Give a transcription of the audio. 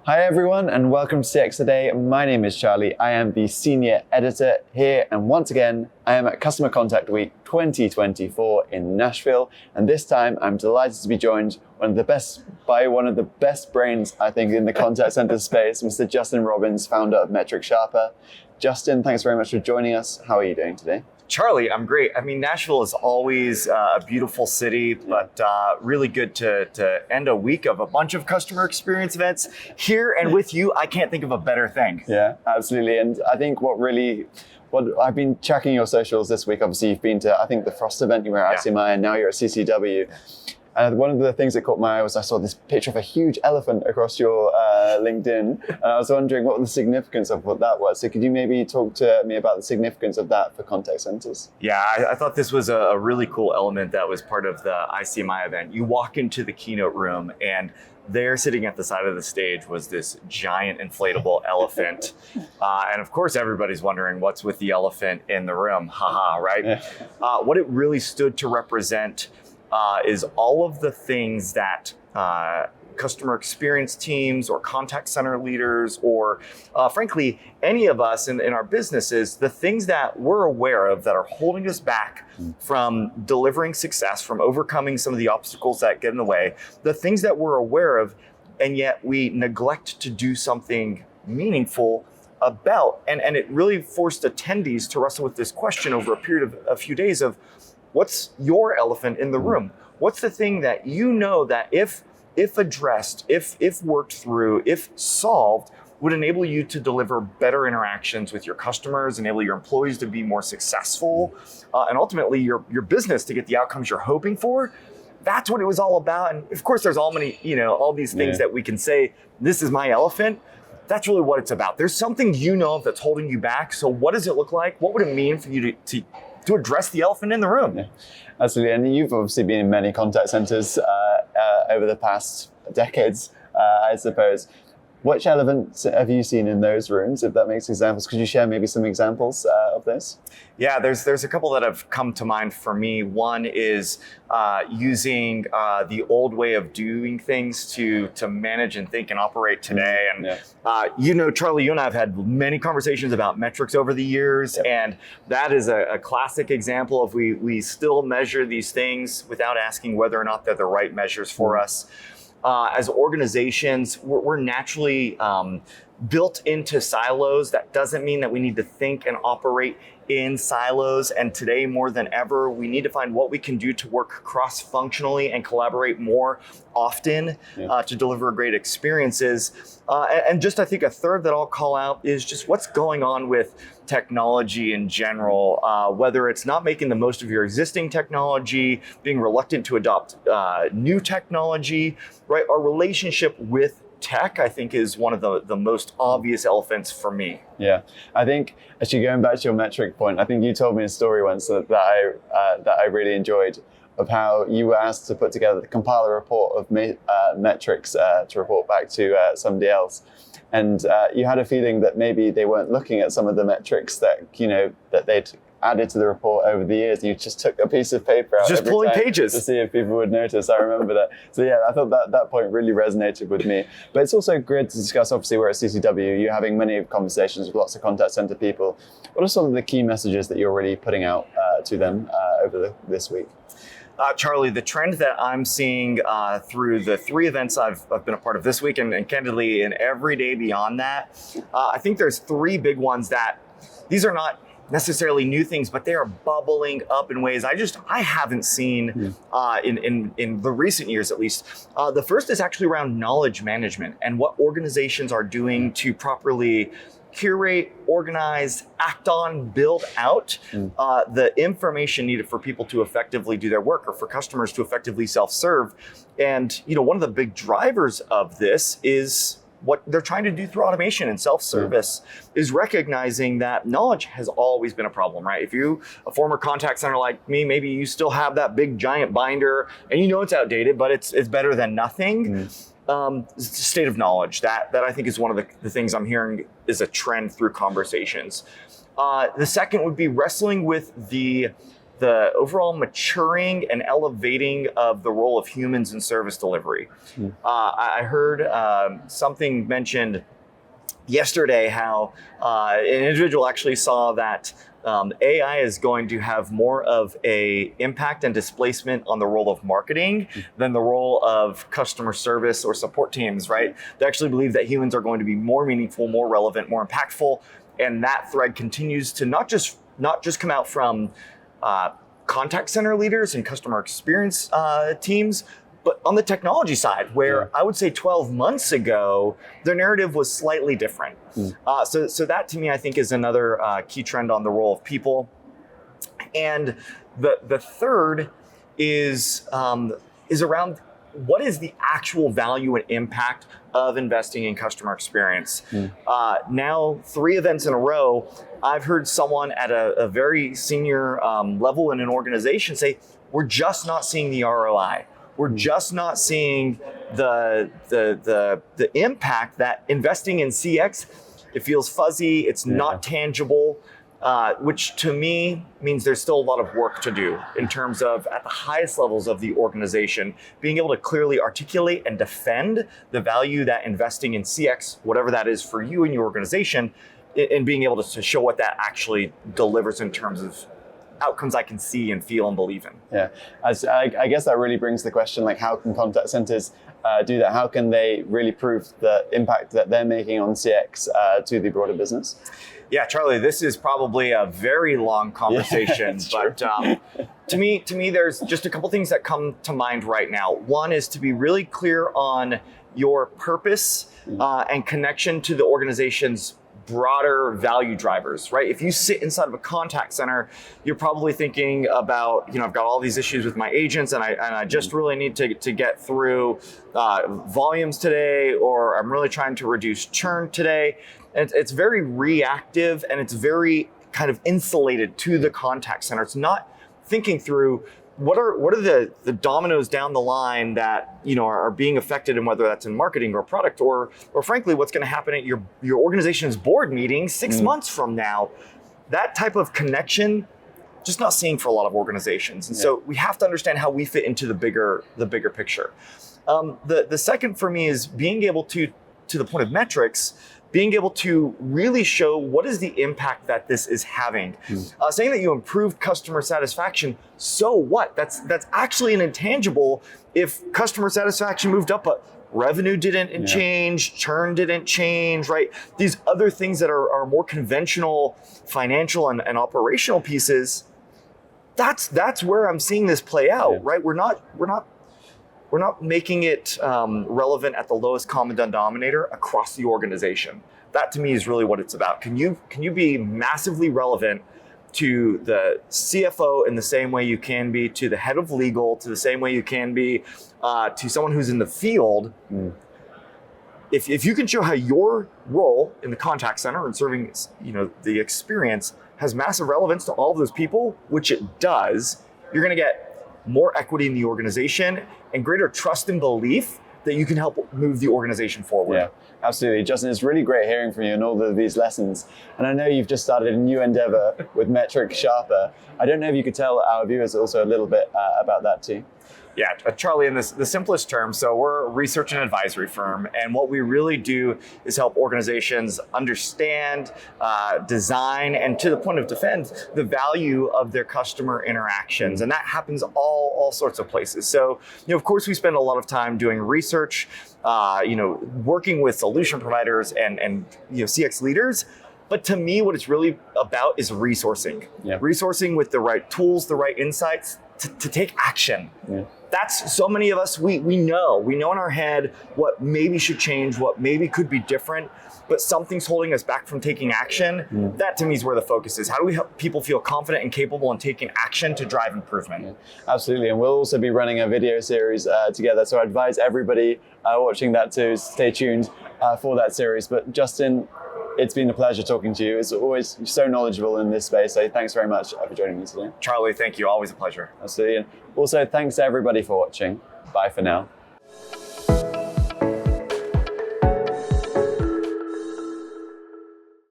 Hi everyone and welcome to CX Today. My name is Charlie. I am the senior editor here and once again I am at Customer Contact Week 2024 in Nashville, and this time I'm delighted to be joined by one of the best brains I think in the contact center space, Mr. Justin Robbins, founder of Metric Sharper. Justin, thanks very much for joining us. How are you doing today? Charlie, I'm great. I mean, Nashville is always a beautiful city, but really good to end a week of a bunch of customer experience events here and with you. I can't think of a better thing. Yeah, absolutely. And I think what I've been checking your socials this week. Obviously, you've been to, I think, the Frost event, you were at ICMI, and now you're at CCW. One of the things that caught my eye was I saw this picture of a huge elephant across your LinkedIn, and I was wondering what the significance of what that was. So could you maybe talk to me about the significance of that for contact centers? Yeah, I thought this was a really cool element that was part of the ICMI event. You walk into the keynote room and there sitting at the side of the stage was this giant inflatable elephant. And of course, everybody's wondering what's with the elephant in the room, haha, right? Yeah. What it really stood to represent is all of the things that customer experience teams or contact center leaders or frankly, any of us in our businesses, the things that we're aware of that are holding us back from delivering success, from overcoming some of the obstacles that get in the way, the things that we're aware of, and yet we neglect to do something meaningful about. And it really forced attendees to wrestle with this question over a period of a few days of, what's your elephant in the room? What's the thing that you know that if addressed, if worked through, if solved, would enable you to deliver better interactions with your customers, enable your employees to be more successful, and ultimately your business to get the outcomes you're hoping for? That's what it was all about. And of course, there's all these things that we can say, this is my elephant. That's really what it's about. There's something you know of that's holding you back. So what does it look like? What would it mean for you to address the elephant in the room? Yeah, absolutely. And you've obviously been in many contact centers over the past decades, I suppose. Which elephants have you seen in those rooms, if that makes examples? Could you share maybe some examples of this? Yeah, there's a couple that have come to mind for me. One is using the old way of doing things to manage and think and operate today. And Charlie, you and I have had many conversations about metrics over the years, and that is a classic example of we still measure these things without asking whether or not they're the right measures for us. As organizations, we're naturally built into silos. That doesn't mean that we need to think and operate in silos. And today, more than ever, we need to find what we can do to work cross-functionally and collaborate more often to deliver great experiences. And just, I think, a third that I'll call out is just what's going on with technology in general, whether it's not making the most of your existing technology, being reluctant to adopt new technology, right? Our relationship with tech, I think, is one of the most obvious elephants for me. Yeah, I think actually going back to your metric point, I think you told me a story once that I really enjoyed, of how you were asked to put together, compile a report of metrics to report back to somebody else. And you had a feeling that maybe they weren't looking at some of the metrics that they'd added to the report over the years. You just took a piece of paper out just every pulling time pages to see if people would notice. I remember that. So yeah, I thought that point really resonated with me. But it's also great to discuss, obviously we're at CCW, you're having many conversations with lots of contact center people. What are some of the key messages that you're really putting out to them over this week? Charlie, the trend that I'm seeing through the 3 events I've been a part of this week, and candidly in every day beyond that, I think there's 3 big ones that these are not necessarily new things, but they are bubbling up in ways I haven't seen in the recent years, at least. The first is actually around knowledge management and what organizations are doing to properly curate, organize, act on, build out the information needed for people to effectively do their work or for customers to effectively self-serve. And one of the big drivers of this is what they're trying to do through automation and self-service is recognizing that knowledge has always been a problem, right? If you, a former contact center like me, maybe you still have that big giant binder and it's outdated, but it's better than nothing. State of knowledge, that I think is one of the things I'm hearing is a trend through conversations. The second would be wrestling with the the overall maturing and elevating of the role of humans in service delivery. I heard something mentioned yesterday how an individual actually saw that AI is going to have more of a impact and displacement on the role of marketing than the role of customer service or support teams, right? They actually believe that humans are going to be more meaningful, more relevant, more impactful, and that thread continues to not just come out from contact center leaders and customer experience teams, but on the technology side, where I would say 12 months ago, their narrative was slightly different. So that to me, I think is another key trend on the role of people. And the third is around what is the actual value and impact of investing in customer experience. Now, 3 events in a row, I've heard someone at a very senior level in an organization say, we're just not seeing the ROI. We're just not seeing the impact that investing in CX, it feels fuzzy, it's not tangible, which to me means there's still a lot of work to do in terms of at the highest levels of the organization, being able to clearly articulate and defend the value that investing in CX, whatever that is for you and your organization, and being able to show what that actually delivers in terms of outcomes I can see and feel and believe in. Yeah, I guess that really brings the question, like, how can contact centers do that? How can they really prove the impact that they're making on CX to the broader business? Yeah, Charlie, this is probably a very long conversation, but to me, there's just a couple things that come to mind right now. One is to be really clear on your purpose and connection to the organization's broader value drivers, right? If you sit inside of a contact center, you're probably thinking about, I've got all these issues with my agents and I just really need to get through volumes today, or I'm really trying to reduce churn today. And it's very reactive and it's very kind of insulated to the contact center. It's not thinking through what are the dominoes down the line that are being affected, and whether that's in marketing or product or frankly what's going to happen at your organization's board meeting 6 months from now. That type of connection, just not seeing for a lot of organizations, and so we have to understand how we fit into the bigger picture. The second for me is being able to the point of metrics, being able to really show what is the impact that this is having. Saying that you improved customer satisfaction, so what? That's actually an intangible if customer satisfaction moved up, but revenue didn't change, churn didn't change, right? These other things that are more conventional financial and operational pieces, that's where I'm seeing this play out, right? We're not making it relevant at the lowest common denominator across the organization. That to me is really what it's about. Can you be massively relevant to the CFO in the same way you can be to the head of legal, to the same way you can be to someone who's in the field? If you can show how your role in the contact center and serving the experience has massive relevance to all of those people, which it does, you're going to get more equity in the organization and greater trust and belief that you can help move the organization forward. Yeah, absolutely. Justin, it's really great hearing from you and all of these lessons. And I know you've just started a new endeavor with Metric Sharper. I don't know if you could tell our viewers also a little bit about that too. Yeah, Charlie, in the simplest terms, so we're a research and advisory firm, and what we really do is help organizations understand, design, and to the point of defend the value of their customer interactions, and that happens all sorts of places. So, of course, we spend a lot of time doing research, working with solution providers and CX leaders. But to me, what it's really about is resourcing. Resourcing with the right tools, the right insights to take action. That's so many of us, we know in our head what maybe should change, what maybe could be different, but something's holding us back from taking action. That to me is where the focus is. How do we help people feel confident and capable in taking action to drive improvement? Absolutely, and we'll also be running a video series together, so I advise everybody watching that to stay tuned for that series. But Justin, it's been a pleasure talking to you. It's always so knowledgeable in this space. So thanks very much for joining me today. Charlie, thank you. Always a pleasure. Absolutely. And also, thanks to everybody for watching. Bye for now.